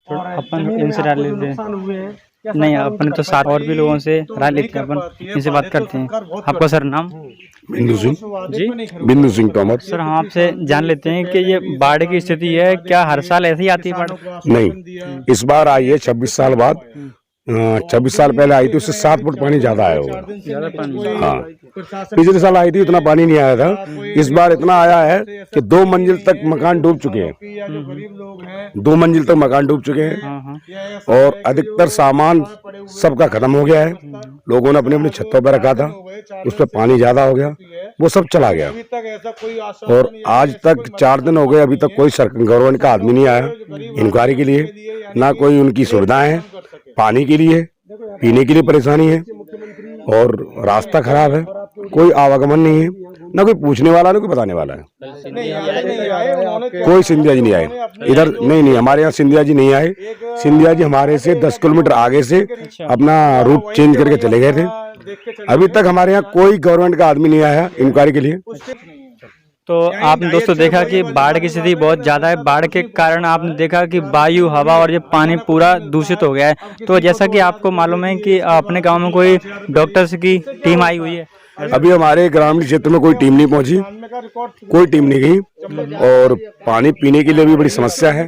अपन इनसे राय लेते हैं। नहीं, अपन तो साथ और भी लोगों से राय लेते हैं, अपन इनसे बात करते हैं। आपका सर नाम? बिंदु सिंह जी, बिंदु सिंह तोमर। सर हम आपसे जान लेते हैं कि ये बाढ़ की स्थिति है, क्या हर साल ऐसे ही आती है बाढ़? नहीं, इस बार आई है 26 साल बाद। 26 साल पहले आई थी, उससे 7 फुट पानी ज्यादा आया होगा। ज्यादा पानी? हाँ, पिछले साल आई थी उतना पानी नहीं आया था। इस बार इतना आया है कि 2 मंजिल तक मकान डूब चुके हैं। 2 मंजिल तक मकान डूब चुके हैं हाँ हाँ। और अधिकतर सामान सबका खत्म हो गया है। लोगों ने अपनी अपनी छतों पर रखा था, उस पर पानी ज्यादा हो गया, वो सब चला गया। और आज तक 4 दिन हो गए, अभी तक कोई गवर्नमेंट का आदमी नहीं आया इंक्वायरी के लिए। ना कोई उनकी सुविधाएं हैं, पानी के लिए, पीने के लिए परेशानी है और रास्ता खराब है। कोई आवागमन नहीं है, ना कोई पूछने वाला ना कोई बताने वाला है। कोई सिंधिया जी नहीं आए इधर। नहीं, हमारे यहाँ सिंधिया जी नहीं आए। सिंधिया जी हमारे से 10 किलोमीटर आगे से अपना रूट चेंज करके चले गए थे। अभी तक हमारे यहाँ कोई गवर्नमेंट का आदमी नहीं आया इंक्वायरी के लिए। तो आपने दोस्तों देखा कि बाढ़ की स्थिति बहुत ज़्यादा है। बाढ़ के कारण आपने देखा कि वायु, हवा और ये पानी पूरा दूषित हो गया है। तो जैसा कि आपको मालूम है कि अपने गांव में कोई डॉक्टर्स की टीम आई हुई है। अभी हमारे ग्रामीण क्षेत्र में कोई टीम नहीं पहुंची, कोई टीम नहीं गई। और पानी पीने के लिए भी बड़ी समस्या है।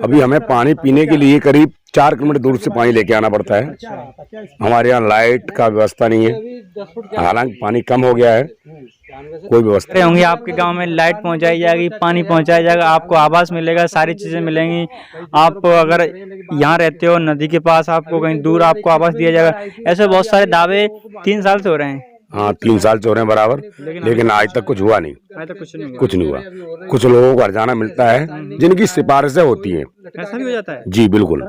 अभी हमें पानी पीने के लिए करीब 4 किलोमीटर दूर से पानी लेके आना पड़ता है। हमारे यहाँ लाइट का व्यवस्था नहीं है, हालांकि पानी कम हो गया है, कोई व्यवस्था होंगी आपके गांव में, लाइट पहुंचाई जाएगी, पानी पहुंचाया जाएगा, आपको आवास मिलेगा, सारी चीजें मिलेंगी। आप अगर यहाँ रहते हो नदी के पास, आपको कहीं दूर आपको आवास दिया जाएगा। ऐसे बहुत सारे दावे 3 साल से हो रहे हैं। हाँ, 3 साल से हो रहे हैं बराबर, लेकिन आज तक कुछ हुआ नहीं। कुछ नहीं हुआ। कुछ लोगों को हरजाना मिलता है जिनकी सिफारिशें होती हैं। ऐसा भी हो जाता है? जी बिल्कुल,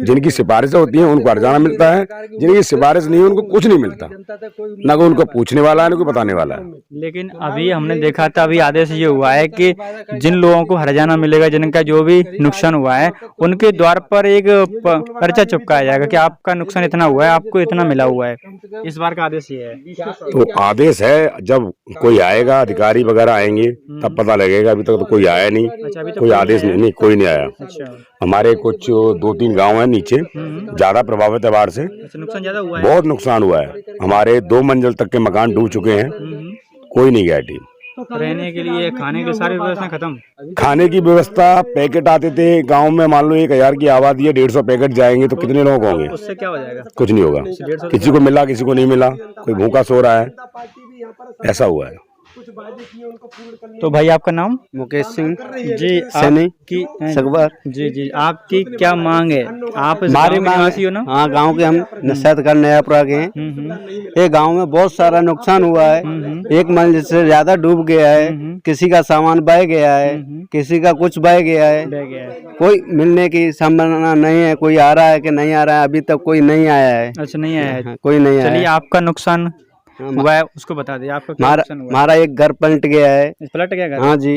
जिनकी सिफारिशें होती हैं उनको हरजाना मिलता है, जिनकी सिफारिश नहीं है उनको कुछ नहीं मिलता। ना कोई उनको पूछने वाला है ना कोई बताने वाला है। लेकिन अभी हमने देखा था, अभी आदेश ये हुआ है कि जिन लोगों को हरजाना मिलेगा, जिनका जो भी नुकसान हुआ है, उनके द्वार पर एक पर्चा चिपकाया जाएगा कि आपका नुकसान इतना हुआ है, आपको इतना मिला हुआ है। इस बार का आदेश ये है। तो आदेश है, जब कोई आएगा, अधिकारी वगैरह आएंगे तब पता लगेगा। अभी तक तो कोई आया नहीं। कोई आदेश नहीं, कोई नहीं आया। हमारे कुछ 2-3 गांव हैं नीचे, ज्यादा प्रभावित है बाढ़ से। नुकसान ज्यादा हुआ है? बहुत नुकसान हुआ है। हमारे 2 मंजिल तक के मकान डूब चुके हैं। कोई नहीं गया टीम। रहने के लिए, खाने की सारी व्यवस्था खत्म। खाने की व्यवस्था, पैकेट आते थे गांव में, मान लो 1000 की आबादी है, 150 पैकेट जाएंगे तो कितने लोग होंगे? उससे क्या हो जाएगा? कुछ नहीं होगा। किसी को मिला, किसी को नहीं मिला, कोई भूखा सो रहा है, ऐसा हुआ है। तो भाई आपका नाम? मुकेश सिंह जी। सैनी की सकबर। जी, आपकी क्या मांग है? आप हमारी निवासी हो ना? हाँ, गांव के हम नशहतगढ़ नयापुरा के हैं। ये गांव में बहुत सारा नुकसान हुआ है। 1 मंजिल से ज्यादा डूब गया है। किसी का सामान बह गया है, किसी का कुछ बह गया है। कोई मिलने की संभावना नहीं है। कोई आ रहा है कि नहीं आ रहा है, अभी तक कोई नहीं आया है। अच्छा, नहीं आया है? कोई नहीं आया। चलिए, आपका नुकसान हुआ है उसको बता दिए। आपका क्या नुकसान हुआ? हमारा एक घर पलट गया है। पलट गया घर? हाँ जी,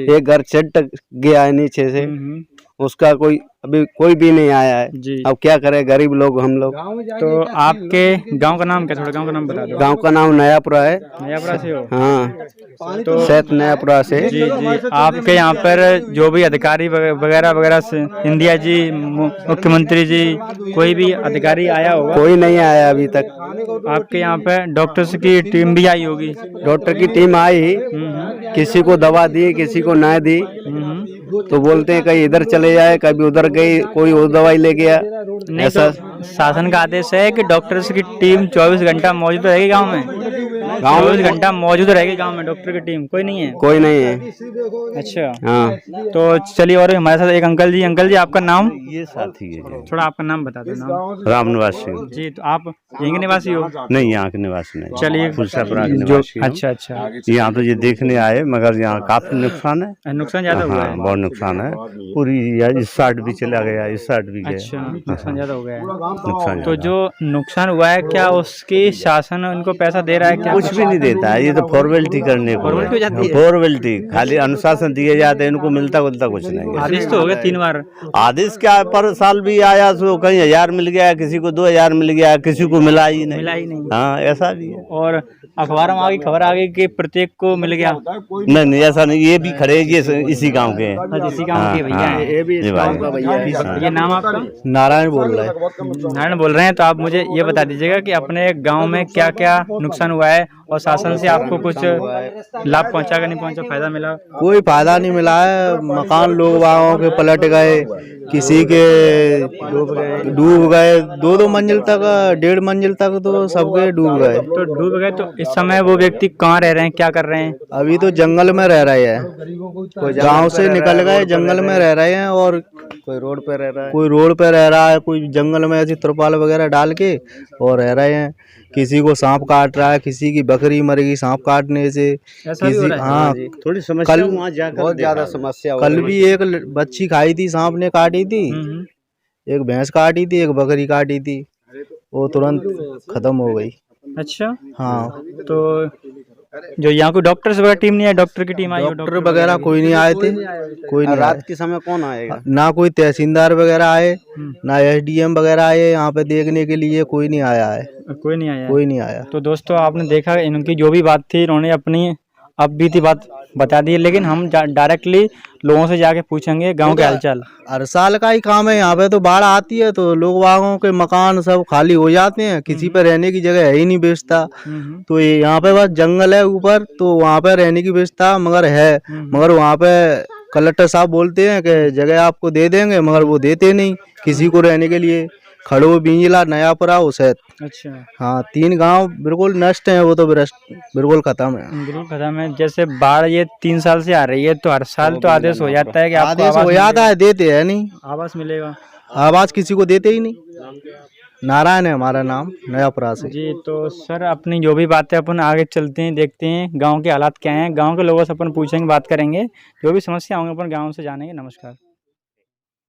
एक घर चट गया है नीचे से। उसका कोई अभी कोई भी नहीं आया है जी। अब क्या करें, गरीब लोग हम लोग। तो आपके गांव का नाम क्या? थोड़ा गांव का नाम बता दो। गांव का नाम नयापुरा है। नयापुरा से हो? हाँ, तो सैत नयापुरा से। जी। आपके यहाँ पर जो भी अधिकारी वगैरह से, इंडिया जी, मुख्यमंत्री जी, कोई भी अधिकारी आया होगा? कोई नहीं आया अभी तक। आपके यहाँ पे डॉक्टर्स की टीम भी आई होगी? डॉक्टर की टीम आई, किसी को दवा दी, किसी को ना दी। तो बोलते हैं कहीं इधर चले जाए, कभी उधर गई, कोई वो दवाई ले गया। ऐसा शासन का आदेश है कि डॉक्टर्स की टीम 24 घंटा मौजूद रहेगी गांव में। 24 घंटा मौजूद रहेगी गांव में डॉक्टर की टीम? कोई नहीं है? कोई नहीं है। अच्छा, हाँ। तो चलिए, और हमारे साथ एक अंकल जी। अंकल जी, आपका नाम? ये साथी है। थोड़ा आपका नाम बता दो। नाम? रामनिवास सिंह जी। तो आप यहीं के निवासी हो? नहीं, यहाँ के निवासी नहीं। चलिए, जो अच्छा। यहाँ तो ये देखने आए, मगर यहाँ काफी नुकसान है। नुकसान ज्यादा हुआ है? बहुत नुकसान है। पूरी इस साइड भी चला गया, इस साइड भी गया। अच्छा, नुकसान ज्यादा हो गया है। नुकसान तो जो नुकसान हुआ है, क्या उसकी शासन उनको पैसा दे रहा है? क्या कुछ भी नहीं देता है, ये तो फॉर्मेलिटी करने को फॉर्मेलिटी हो जाती है। फॉर्मेलिटी खाली अनुशासन दिए जाते हैं, इनको मिलता जुलता कुछ नहीं है। आदेश तो हो गए 3 बार। आदेश क्या है, पर साल भी आया तो कहीं 1000 मिल गया, किसी को 2000 मिल गया, किसी को मिला ही नहीं। हाँ ऐसा भी है। और अखबारों में आगे खबर आ गई कि प्रत्येक को मिल गया। नहीं ऐसा नहीं, ये भी खड़े ये इसी गांव के हैं। अच्छा, इसी गांव के भैया हैं। ये भी इस गांव का भैया है। ये नाम आपका? नारायण बोल रहा है। नारायण बोल रहे हैं। तो आप मुझे ये बता दीजिएगा कि अपने गांव में क्या क्या नुकसान हुआ है और शासन से आपको कुछ लाभ पहुंचा कि नहीं पहुंचा, फायदा मिला? कोई फायदा नहीं मिला है। मकान लोग वालों के पलट गए, किसी के डूब गए, 2-2 मंजिल तक, 1.5 मंजिल तक तो सबके डूब गए। तो डूब गए तो इस समय वो व्यक्ति कहाँ रह रहे हैं, क्या कर रहे हैं? अभी तो जंगल में रह रहे हैं, गांव से निकल गए, जंगल में रह रहे हैं। और कोई रोड पे रह रहा है, कोई रोड पे रह रहा है, कोई जंगल में ऐसी तिरपाल वगैरह डाल के और रह रहे हैं। किसी को सांप काट रहा है, किसी की बकरी मर गई सांप काटने से, किसी हाँ थोड़ी समस्या वहाँ जाकर बहुत ज्यादा समस्या। कल भी एक बच्ची खाई थी, सांप ने काटी थी, एक भैंस काटी थी, एक बकरी काटी थी, वो तुरंत खत्म हो गई। अच्छा, हाँ तो जो यहाँ कोई डॉक्टर्स वगैरह टीम नहीं आई? डॉक्टर की टीम आई? डॉक्टर वगैरह कोई नहीं आए थे, कोई नहीं। रात के समय कौन आएगा? ना कोई तहसीलदार वगैरह आए, ना SDM वगैरह आए यहाँ पे देखने के लिए, कोई नहीं आया है। कोई नहीं आया? कोई नहीं आया। तो दोस्तों आपने देखा इनकी जो भी बात थी, इन्होंने अपनी अब बीती बात बता दी है, लेकिन हम डायरेक्टली लोगों से जाके पूछेंगे गांव के हालचाल। हर साल का ही काम है, यहाँ पे तो बाढ़ आती है तो लोग वागों के मकान सब खाली हो जाते हैं, किसी पे रहने की जगह है ही नहीं बेचता। तो यहाँ पे बस जंगल है ऊपर, तो वहाँ पे रहने की बेचता मगर है, मगर वहाँ पे कलेक्टर साहब बोलते हैं कि जगह आपको दे देंगे, मगर वो देते नहीं किसी को रहने के लिए। खड़ो, बिंजला, नयापुरा, उसैत। अच्छा, हाँ 3 गांव बिल्कुल नष्ट हैं, वो तो बिल्कुल खत्म है। बिल्कुल खत्म है। जैसे बाढ़ ये 3 साल से आ रही है, तो हर साल तो आदेश हो जाता है कि आपको आदेश हो जाता है, देते हैं नहीं, आवास मिलेगा। आवाज किसी को देते ही नहीं। नारायण है हमारा नाम, नयापुरा से। जी, तो सर अपनी जो भी बातें अपन आगे चलते हैं, देखते हैं गांव के हालात क्या हैं, गांव के लोगों से अपन पूछेंगे, बात करेंगे, जो भी समस्या होंगे अपन गांव से जानेंगे। नमस्कार।